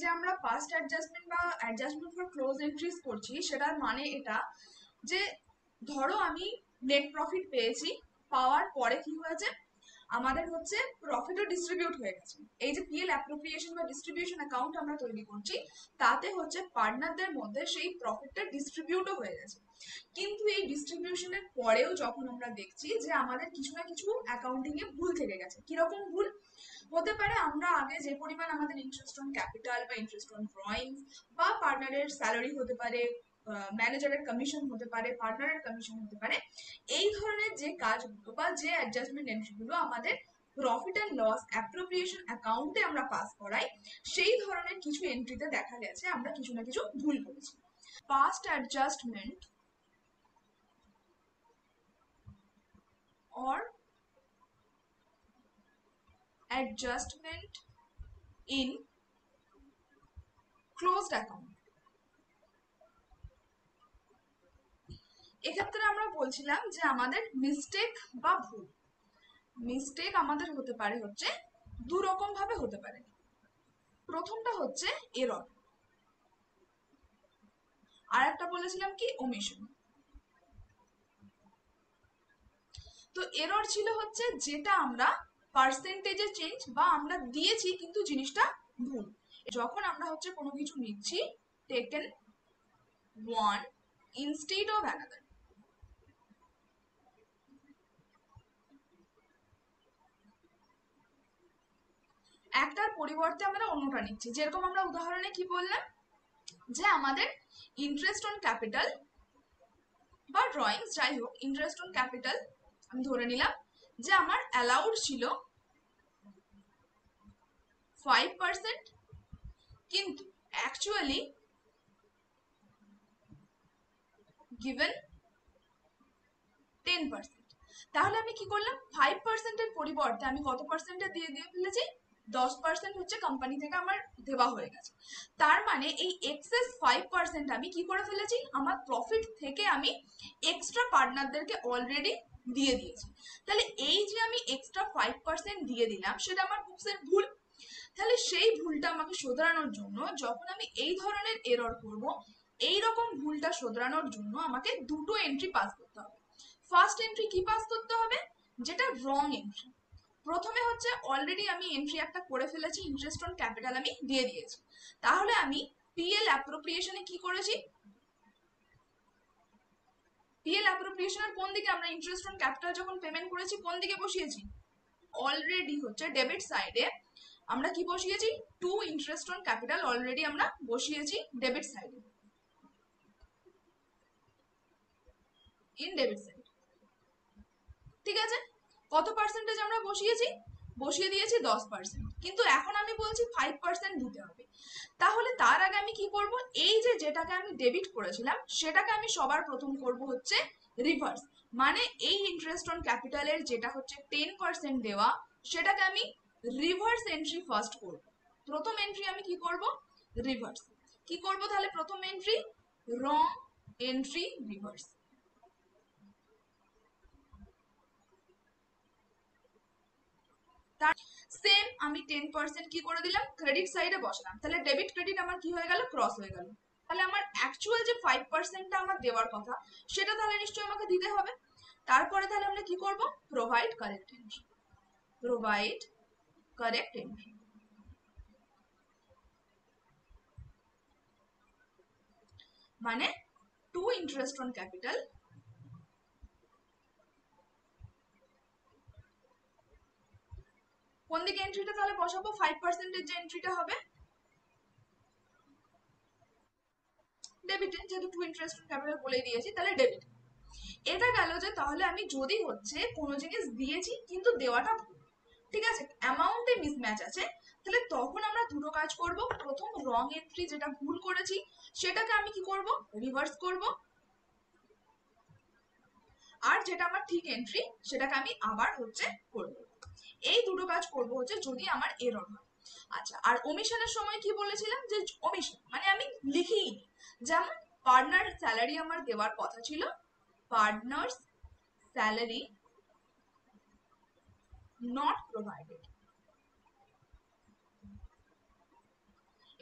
যে আমরা past adjustment বা অ্যাডজাস্টমেন্ট ফর ক্লোজ এন্ট্রিজ করছি, সেটার মানে এটা যে ধরো আমি নেট প্রফিট পেয়েছি, পাওয়ার পরে কি হয়েছে, আমাদের হচ্ছে প্রফিটও ডিস্ট্রিবিউট হয়ে গেছে। এই যে পিএল অ্যাপ্রোপ্রিয়েশন বা ডিস্ট্রিবিউশন অ্যাকাউন্ট আমরা তৈরি করছি, তাতে হচ্ছে পার্টনারদের মধ্যে সেই প্রফিটটা ডিস্ট্রিবিউটও হয়ে গেছে। কিন্তু এই ডিস্ট্রিবিউশনের পরেও যখন আমরা দেখছি যে আমাদের কিছু না কিছু অ্যাকাউন্টিং এ ভুল থেকে গেছে। কিরকম ভুল হতে পারে? আমরা আগে যে পরিমাণ আমাদের ইন্টারেস্ট অন ক্যাপিটাল বা ইন্টারেস্ট অন ড্রয়িংস বা পার্টনারের স্যালারি হতে পারে, ম্যানেজারের কমিশন হতে পারে, পার্টনারের কমিশন হতে পারে, এই ধরনের যে কাজগুলো বা যে অ্যাডজাস্টমেন্ট এন্ট্রিগুলো আমাদের প্রফিট অ্যান্ড লস অ্যাপ্রোপ্রিয়েশন অ্যাকাউন্টে আমরা পাস করাই, সেই ধরনের কিছু এন্ট্রিতে দেখা গেছে আমরা কিছু না কিছু ভুল করেছি। Past adjustment or adjustment in closed account, এক্ষেত্রে আমরা বলছিলাম যে আমাদের মিস্টেক বা ভুল, মিস্টেক আমাদের হতে পারে হচ্ছে দু রকম ভাবে হতে পারে। প্রথমটা হচ্ছে এরর, আর একটা বলেছিলাম কি ওমিশন। তো এরর ছিল হচ্ছে যেটা আমরা পার্সেন্টেজে চেঞ্জ বা আমরা দিয়েছি কিন্তু জিনিসটা ভুল। যখন আমরা হচ্ছে কোনো কিছু নিচ্ছি, taken one instead of another, একটার পরিবর্তে আমরা অন্যটা নিচ্ছি। যেরকম আমরা উদাহরণে কি বললাম যে আমাদের ইন্টারেস্ট অন ক্যাপিটাল বা ড্রয়িংস, যাই হোক, ইন্টারেস্ট অন ক্যাপিটাল আমি ধরে নিলাম যে আমার অ্যালাউড ছিল 5%, কিন্তু অ্যাকচুয়ালি গিভেন 10%। তাহলে আমি কি করলাম, 5%-এর পরিবর্তে আমি কত পার্সেন্টে দিয়ে ফেলেছি, 10% হচ্ছে কোম্পানি থেকে আমার দেওয়া হয়ে গেছে। তার মানে এই এক্সেস 5% আমি কি করে ফেলেছি, আমার প্রফিট থেকে আমি এক্সট্রা পার্টনারদেরকে অলরেডি দিয়ে দিয়েছি। তাহলে এই যে আমি এক্সট্রা 5% দিয়ে দিলাম, সেটা আমার বুকসের ভুল। তাহলে সেই ভুলটা আমাকে শোধরানোর জন্য, যখন আমি এই ধরনের এরর করব, এই রকম ভুলটা শোধরানোর জন্য আমাকে দুটো এন্ট্রি পাস করতে হবে। ফার্স্ট এন্ট্রি কি পাস করতে হবে, যেটা রং এন্ট্রি। প্রথমে হচ্ছে অলরেডি আমি এন্ট্রি একটা করে ফেলেছি, ইন্টারেস্ট অন ক্যাপিটাল আমি দিয়ে দিয়েছি। তাহলে আমি পিএল অ্যাপ্রোপ্রিয়েশনে কি করেছি, পিএল অ্যাপ্রোপ্রিয়েশনের কোন দিকে, আমরা ইন্টারেস্ট অন ক্যাপিটাল যখন পেমেন্ট করেছি কোন দিকে বসিয়েছি, অলরেডি হচ্ছে ডেবিট সাইডে আমরা কি বসিয়েছি, to interest on capital already আমরা বসিয়েছি ডেবিট সাইডে, ইন ডেবিট সাইড। ঠিক আছে, কত পার্সেন্টেজ আমরা বসিয়ে দিয়েছি 10%, কিন্তু এখন আমি বলছি 5% দিতে হবে। তাহলে তার আগে আমি কি করব, এই যে যেটাকে আমি ডেবিট করেছিলাম সেটাকে আমি সবার প্রথম করব হচ্ছে রিভার্স, মানে এই ইন্টারেস্ট অন ক্যাপিটালের যেটা হচ্ছে 10% দেওয়া, সেটাকে আমি রিভার্স এন্ট্রি ফার্স্ট করব। প্রথম এন্ট্রি আমি কি করব, রিভার্স। কি করব তাহলে প্রথম এন্ট্রি, রং এন্ট্রি রিভার্স। তার সেম আমি 10% কি করে দিলাম, ক্রেডিট সাইডে বসালাম। তাহলে ডেবিট ক্রেডিট আমার কি হয়ে গেল, ক্রস হয়ে গেল। তাহলে আমার অ্যাকচুয়াল যে 5%টা আমার দেওয়ার কথা, সেটা তাহলে নিশ্চয়ই আমাকে দিতে হবে। তারপরে তাহলে আমরা কি করব, provide correct entry, provide correct entry. মানে টু ইন্টারেস্ট অন ক্যাপিটাল, কোন দিকে এন্ট্রিটা তাহলে বসাবো, 5%-এর যে এন্ট্রিটা হবে ডেবিটে, যেহেতু টু ইন্টারেস্ট অন ক্যাপিটাল বলে দিয়েছি, তাহলে ডেবিট। এটা গেল যে তাহলে আমি যদি হচ্ছে কোনো জিনিস দিয়েছি কিন্তু দেওয়াটা ভুল, ঠিক আছে, অ্যামাউন্টে মিসম্যাচ আছে, তাহলে তখন আমরা দুটো কাজ করব। প্রথম রং এন্ট্রি যেটা ভুল করেছি সেটাকে আমি কি করব, রিভার্স করব, আর যেটা আমার ঠিক এন্ট্রি সেটাকে আমি আবার হচ্ছে করব। এই দুটো কাজ করব হচ্ছে যদি আমার এরর হয়। আচ্ছা, আর ওমিশনের সময় কি বলেছিলাম, যে ওমিশন মানে আমি লিখিই নি। যেমন পার্টনার স্যালারি আমার দেওয়ার কথা ছিল, পার্টনার্স স্যালারি নট প্রোভাইডেড,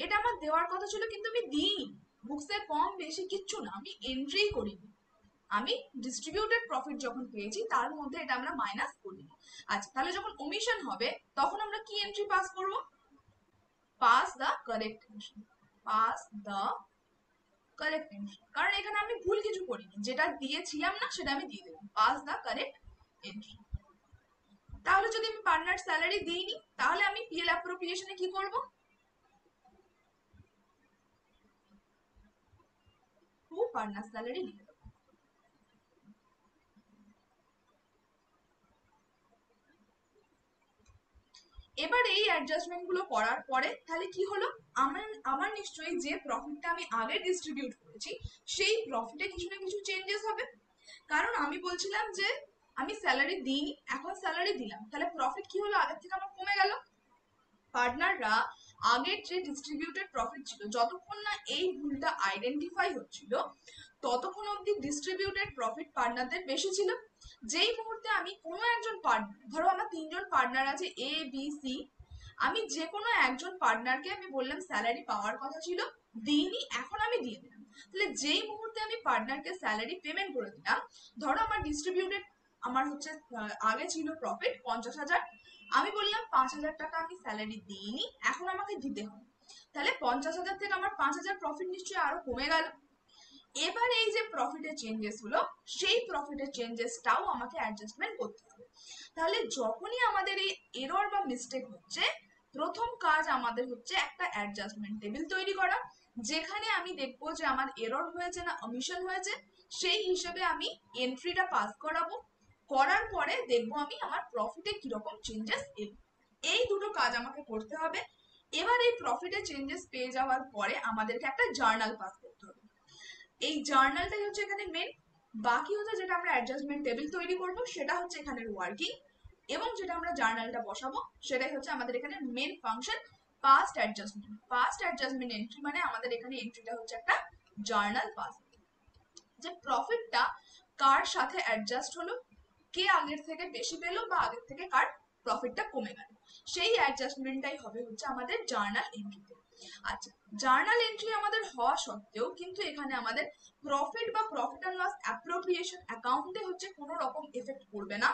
এটা আমার দেওয়ার কথা ছিল কিন্তু আমি দিইনি, বুকসে কম বেশি কিচ্ছু না, আমি এন্ট্রি করিনি। আমি ডিস্ট্রিবিউটেড প্রফিট যখন পেয়েছি তার মধ্যে এটা আমরা মাইনাস করিনি। আচ্ছা, তাহলে যখন ওমিশন হবে তখন আমরা কি এন্ট্রি পাস করব? Pass the correct entry, pass the correct entry, কারণ এখানে আমি ভুল কিছু করিনি, যেটা দিয়েছিলাম না সেটা আমি দিয়ে দিলাম, পাস দ্য কারেক্ট এন্ট্রি। তাহলে যদি আমি পার্টনার স্যালারি দিইনি তাহলে আমি পিএল অ্যাপ্রোপ্রিয়েশনে কি করব? টু পার্টনার স্যালারি লিখে দেবো। এবার এই অ্যাডজাস্টমেন্ট গুলো করার পরে তাহলে কি হলো, আমার নিশ্চয়ই যে প্রফিটটা আমি আগে ডিস্ট্রিবিউট করেছি সেই প্রফিটে কিছু না কিছু চেঞ্জেস হবে, কারণ আমি বলছিলাম যে আমি স্যালারি দিইনি, এখন স্যালারি দিলাম, তাহলে প্রফিট কি হলো, আগের থেকে আমার কমে গেল। পার্টনাররা আগের যে ডিস্ট্রিবিউটেড প্রফিট ছিল, যতক্ষণ না এই ভুলটা আইডেন্টিফাই হচ্ছিল ততক্ষণ অবধি ডিস্ট্রিবিউটেড প্রফিট পার্টনারদের বেশি ছিল। যেই মুহূর্তে আমি কোনো একজন পার্টনার, ধরো আমার 3জন পার্টনার আছে এ বি সি, আমি যে কোনো একজন পার্টনারকে আমি বললাম স্যালারি পাওয়ার কথা ছিল, দিইনি, এখন আমি দিয়ে দিলাম। তাহলে যেই মুহূর্তে আমি পার্টনারকে স্যালারি পেমেন্ট করে দিলাম, ধরো আমার ডিস্ট্রিবিউটেড, আমার হচ্ছে আগে ছিল প্রফিট 50,000, আমি বললাম 5,000 টাকা আমি স্যালারি দিইনি, এখন আমাকে দিতে হবে, তাহলে 50,000 থেকে আমার 5,000 প্রফিট নিশ্চয়ই আরো কমে গেল। এবার এই যে প্রফিটের চেঞ্জেস হলো সেই প্রফিটের চেঞ্জেসটাও আমাকে অ্যাডজাস্টমেন্ট করতে হবে। তাহলে যখনই আমাদের এই এরর বা মিস্টেক হচ্ছে, প্রথম কাজ আমাদের হচ্ছে একটা অ্যাডজাস্টমেন্ট টেবিল তৈরি করা, যেখানে আমি দেখবো যে আমার এরর হয়েছে না অমিশন হয়েছে, সেই হিসেবে আমি এন্ট্রিটা পাস করাবো, করার পরে দেখবো আমি আমার প্রফিটে কিরকম চেঞ্জেস এলো। এই দুটো কাজ আমাকে করতে হবে। এবার এই প্রফিটে চেঞ্জেস পেয়ে যাওয়ার পরে আমাদেরকে একটা জার্নাল পাস করতে হবে, এই জার্নালটাই হচ্ছে এখানে মেন। বাকি হচ্ছে যেটা আমরা অ্যাডজাস্টমেন্ট টেবিল তৈরি করব সেটা হচ্ছে এখানের ওয়ার্কিং, এবং যেটা আমরা জার্নালটা বসাবো সেটাই হচ্ছে আমাদের এখানে main function, past adjustment. Past adjustment entry মানে আমাদের এখানে এন্ট্রিটা হচ্ছে একটা জার্নাল পাস, যে প্রফিটটা কার সাথে অ্যাডজাস্ট হলো, কে আগের থেকে বেশি পেলো বা আগের থেকে কার প্রফিটটা কমে গেল, সেই অ্যাডজাস্টমেন্টটাই হবে হচ্ছে আমাদের জার্নাল এন্ট্রিতে। আচ্ছা, জার্নাল এন্ট্রি আমাদের হওয়া সত্ত্বেও কিন্তু এখানে আমাদের প্রফিট বা প্রফিট অ্যান্ড লস অ্যাপ্রোপ্রিয়েশন অ্যাকাউন্টে হচ্ছে কোনো রকম এফেক্ট পড়বে না।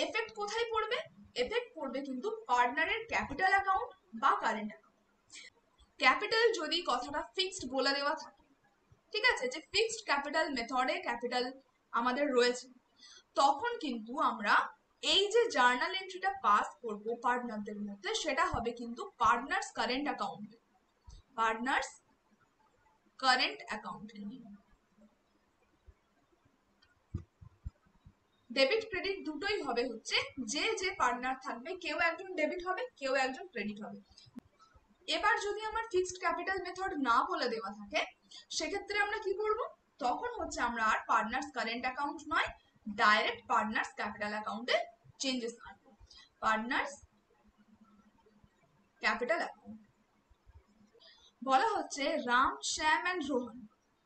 এফেক্ট কোথায় পড়বে? এফেক্ট পড়বে কিন্তু পার্টনারের ক্যাপিটাল অ্যাকাউন্ট বা কারেন্ট অ্যাকাউন্ট। ক্যাপিটাল যদি কথাটা ফিক্সড বলে দেওয়া থাকে, ঠিক আছে, যে ফিক্সড ক্যাপিটাল মেথডে ক্যাপিটাল আমাদের রয়েছে, তখন কিন্তু আমরা এই যে জার্নাল এন্ট্রিটা পাস করব পার্টনারদের মধ্যে, সেটা হবে কিন্তু পার্টনার্স কারেন্ট অ্যাকাউন্টে, পার্টনার্স কারেন্ট অ্যাকাউন্টে। ডেবিট ক্রেডিট দুটোই হবে হচ্ছে, যে যে পার্টনার থাকবে কেউ একজন ডেবিট হবে কেউ একজন ক্রেডিট হবে। এবার যদি আমার ফিক্সড ক্যাপিটাল মেথড না বলে দেওয়া থাকে সেক্ষেত্রে আমরা কি করব, তখন হচ্ছে আমরা আর পার্টনার্স কারেন্ট অ্যাকাউন্ট নয়, ডাইরেক্ট পার্টনার্স ক্যাপিটাল অ্যাকাউন্টে চেঞ্জেস আনবো, পার্টনার্স ক্যাপিটাল অ্যাকাউন্ট। বলা হচ্ছে রাম, শ্যাম and Rohan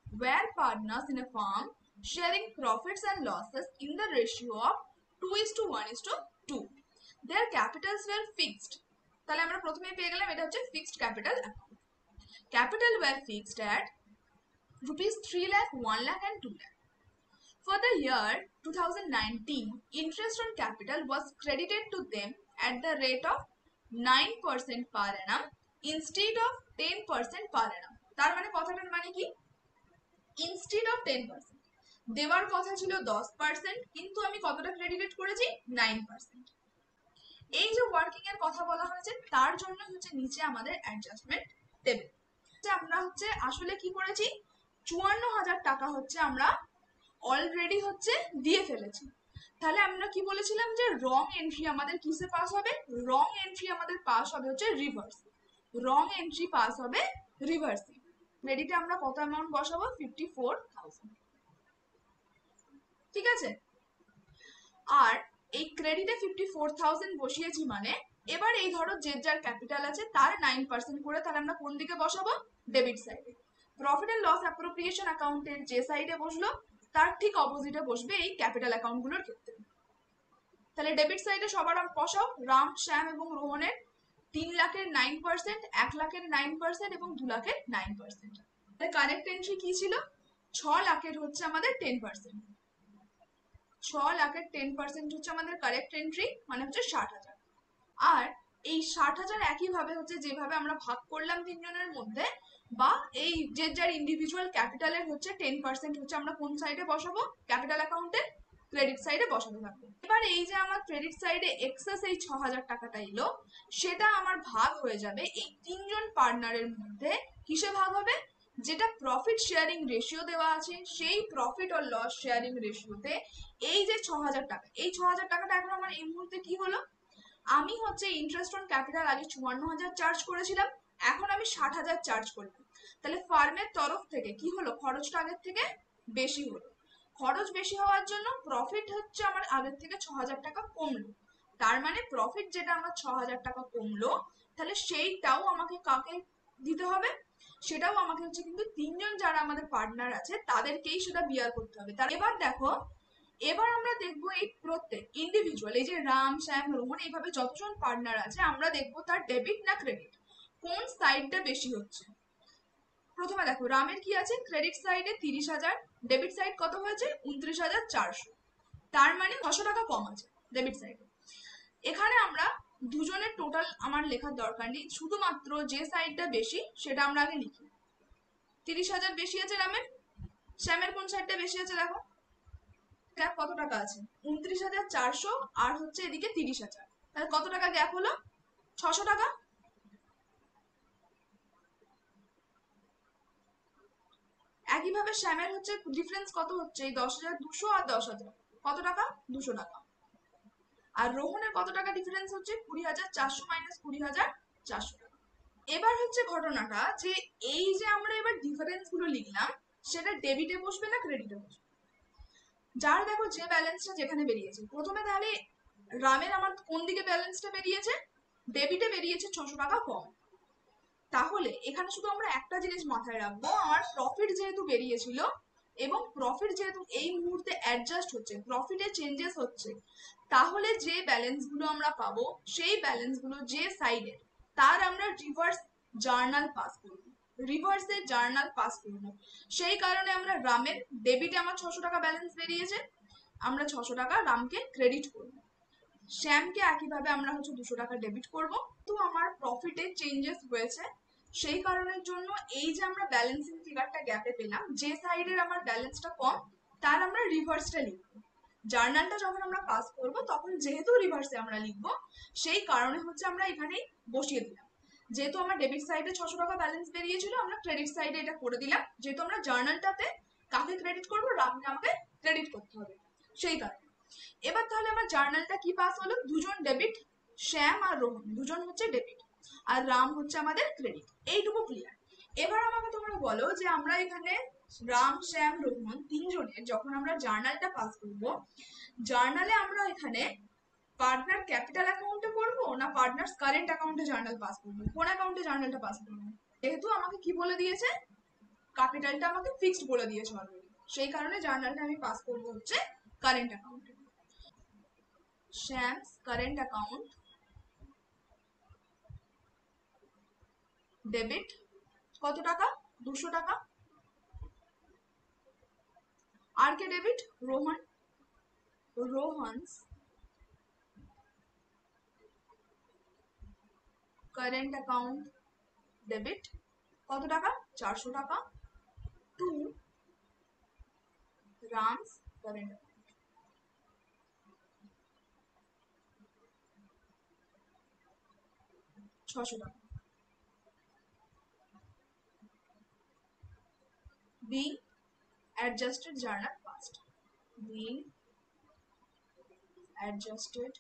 were partners in a firm sharing profits and losses in the ratio of 2:1:2. Their capitals were fixed. তাহলে আমরা প্রথমেই পেয়ে গেলাম এটা হচ্ছে fixed capital account. Capital were fixed at rupees 3 lakh, 1 lakh and 2 lakh. For the year 2019, interest on capital was credited to them at the rate of 9% per annum instead of 10% per annum. তার মানে কথাটার মানে কি, instead of 10%, দেওয়ার কথা ছিল 10%, কিন্তু আমি কতটা ক্রেডিট করেছি, 9%। এই যে ওয়ার্কিং এর কথা বলা হয়েছে তার জন্য হচ্ছে নিচে আমাদের অ্যাডজাস্টমেন্ট টেবিল। আমরা হচ্ছে আসলে কি করেছি, 54,000 টাকা হচ্ছে আমরা অলরেডি হচ্ছে দিয়ে ফেলেছি। তাহলে আমরা কি বলেছিলাম যে রং এন্ট্রি আমাদের কিসে পাস হবে, রং এন্ট্রি আমাদের পাস হবে হচ্ছে রিভার্স, রং এন্ট্রি পাস হবে রিভার্সে। ক্রেডিটে আমরা কত অ্যামাউন্ট বসাবো, 54,000, ঠিক আছে। আর এই ক্রেডিটে 54,000 বসিয়েছি মানে এবার এই ধরো যে যার ক্যাপিটাল আছে তার 9% করে, তাহলে আমরা কোন দিকে বসাবো, ডেবিট সাইডে। প্রফিট এন্ড লস অ্যাপ্রোপ্রিয়েশন অ্যাকাউন্টের যে সাইডে বসলো তার ঠিক অপোজিটে বসবে এই ক্যাপিটাল অ্যাকাউন্টগুলোর ক্ষেত্রে। তাহলে ডেবিট সাইডে সবার বসাও, রাম, শ্যাম এবং রোহনের 3,00,000-এর 9%, 1,00,000-এর 9% এবং 2,00,000-এর 9%। তাহলে কারেক্ট এন্ট্রি কি ছিল? 6,00,000-এর হচ্ছে আমাদের 10%। 6,00,000-এর 10% হচ্ছে আমাদের কারেক্ট এন্ট্রি, মানে হচ্ছে 60,000। আর এই 60,000 একইভাবে হচ্ছে যেভাবে আমরা ভাগ করলাম তিনজনের মধ্যে, বা এই যে যার ইন্ডিভিজুয়াল ক্যাপিটালের হচ্ছে 10% হচ্ছে আমরা কোন সাইডে বসাবো? ক্যাপিটাল অ্যাকাউন্টের ক্রেডিট সাইডে বসাতে থাকবো। এবার এই যে আমার ক্রেডিট সাইডে এক্সেস এই 6,000 টাকাটা এলো, সেটা আমার ভাগ হয়ে যাবে এই তিনজন পার্টনারের মধ্যে। কিসে ভাগ হবে? যেটা প্রফিট শেয়ারিং রেশিও দেওয়া আছে, সেই প্রফিট ও লস শেয়ারিং রেশিওতে এই যে 6,000 টাকা, এই 6,000 টাকাটা এখন আমার এই মুহূর্তে কি হলো? আমি হচ্ছে ইন্টারেস্ট অন ক্যাপিটাল আগে 54,000 চার্জ করেছিলাম, এখন আমি 60,000 চার্জ করলাম। তাহলে ফার্মের তরফ থেকে কি হলো? খরচটা আগের থেকে বেশি হলো। খরচ বেশি হওয়ার জন্য প্রফিট হচ্ছে আমার আগের থেকে 6,000 টাকা কমলো। তার মানে প্রফিট যেটা আমার 6,000 টাকা কমলো, তাহলে সেইটাও আমাকে কাকে দিতে হবে? সেটাও আমাকে হচ্ছে কিন্তু তিনজন যারা আমাদের পার্টনার আছে তাদেরকেই সেটা বিয়ার করতে হবে। তার এবার দেখো, এবার আমরা দেখবো এই প্রত্যেক ইন্ডিভিজুয়াল, এই যে রাম, শ্যাম, রোহন, এইভাবে যতজন পার্টনার আছে আমরা দেখবো তার ডেবিট না ক্রেডিট, কোন সাইডটা বেশি হচ্ছে। প্রথমে দেখো রামের কি আছে? ক্রেডিট সাইডে 30,000, ডেবিট সাইড কত হয়েছে? 29,400। তার মানে 600 টাকা কম আছে ডেবিট সাইডে। এখানে আমরা দুজনের টোটাল আমার লেখার দরকার নেই, শুধুমাত্র যে সাইডটা বেশি সেটা আমরা আগে লিখি। 30,000 বেশি আছে রামের, শ্যামের কোন সাইডটা বেশি আছে দেখো। গ্যাপ কত টাকা আছে? 29,400 আর হচ্ছে এদিকে 30,000, তাহলে কত টাকা গ্যাপ হলো? 600 টাকা। একইভাবে শ্যামের হচ্ছে ডিফারেন্স কত হচ্ছে? এই 10,200 আর 10,000, কত টাকা? 200 টাকা। আর রোহনের কত টাকা ডিফারেন্স হচ্ছে? 20,400 মাইনাস 20,400 টাকা। এবার হচ্ছে ঘটনাটা যে এই যে আমরা এবার ডিফারেন্স গুলো লিখলাম, সেটা ডেবিটে বসবে না ক্রেডিটে বসবে? যার দেখো যে ব্যালেন্সটা যেখানে বেরিয়েছে, প্রথমে তাহলে রামের আমার কোন দিকে ব্যালেন্সটা বেরিয়েছে? ডেবিটে বেরিয়েছে 600 টাকা কম। তাহলে এখানে শুধু আমরা একটা জিনিস মাথায় রাখবো, আমার প্রফিট যেহেতু বেরিয়েছিল এবং প্রফিট যেহেতু এই মুহূর্তে অ্যাডজাস্ট হচ্ছে, প্রফিটে চেঞ্জেস হচ্ছে, তাহলে যে ব্যালেন্স গুলো আমরা পাবো সেই ব্যালেন্স গুলো যে সাইডে, তার আমরা রিভার্স জার্নাল পাস করব, রিভার্সে জার্নাল পাস করব। সেই কারণে আমরা রামের ডেবিটে আমার 600 টাকা ব্যালেন্স বেরিয়েছে, আমরা 600 টাকা রামকে ক্রেডিট করব। শ্যামকে একইভাবে আমরা হচ্ছে 200 টাকা ডেবিট করব। তো আমার প্রফিটে চেঞ্জেস হয়েছে, সেই কারণের জন্য এই যে আমরা ব্যালেন্সিং ফিগারটা গ্যাপে পেলাম, যে সাইডের আমার ব্যালেন্সটা কম তার আমরা রিভার্সটা লিখবো। জার্নালটা যখন আমরা পাস করব তখন যেহেতু রিভার্সে আমরা লিখবো, সেই কারণে হচ্ছে আমরা এখানে বসিয়ে দিলাম। যেহেতু আমার ডেবিট সাইডে 600 টাকা ব্যালেন্স বেরিয়েছিল, আমরা ক্রেডিট সাইডে এটা করে দিলাম, যেহেতু আমরা জার্নালটাতে কাকে ক্রেডিট করবো? রামকে আমাকে ক্রেডিট করতে হবে, সেই কারণে। এবার তাহলে আমার জার্নালটা কি পাস হলো? দুজন ডেবিট, শ্যাম আর রোহন দুজন হচ্ছে ডেবিট, আর রাম হচ্ছে আমাদের ক্রেডিট। এইটুকু ক্লিয়ার। এবার আমাকে তোমরা বলো যে আমরা এখানে রাম, শ্যাম, রোহন তিনজনের যখন আমরা জার্নালটা পাস করব, জার্নালে আমরা এখানে পার্টনার ক্যাপিটাল অ্যাকাউন্টে করবো না পার্টনার্স কারেন্ট অ্যাকাউন্টে জার্নাল পাস করবো? কোন অ্যাকাউন্টে জার্নালটা পাস করবো? যেহেতু আমাকে কি বলে দিয়েছে, ক্যাপিটালটা আমাকে ফিক্সড বলে দিয়েছে অলরেডি, সেই কারণে জার্নালটা আমি পাস করবো হচ্ছে কারেন্ট অ্যাকাউন্টে। শ্যামস কারেন্ট অ্যাকাউন্ট ডেবিট কত টাকা? 200 টাকা। আর কে debit? Rohan, Rohan's current account debit কত টাকা? 400 টাকা। টু রামস কারেন্ট অ্যাকাউন্ট 600 টাকা। being adjusted journal past, being adjusted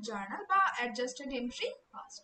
journal বা adjusted entry past।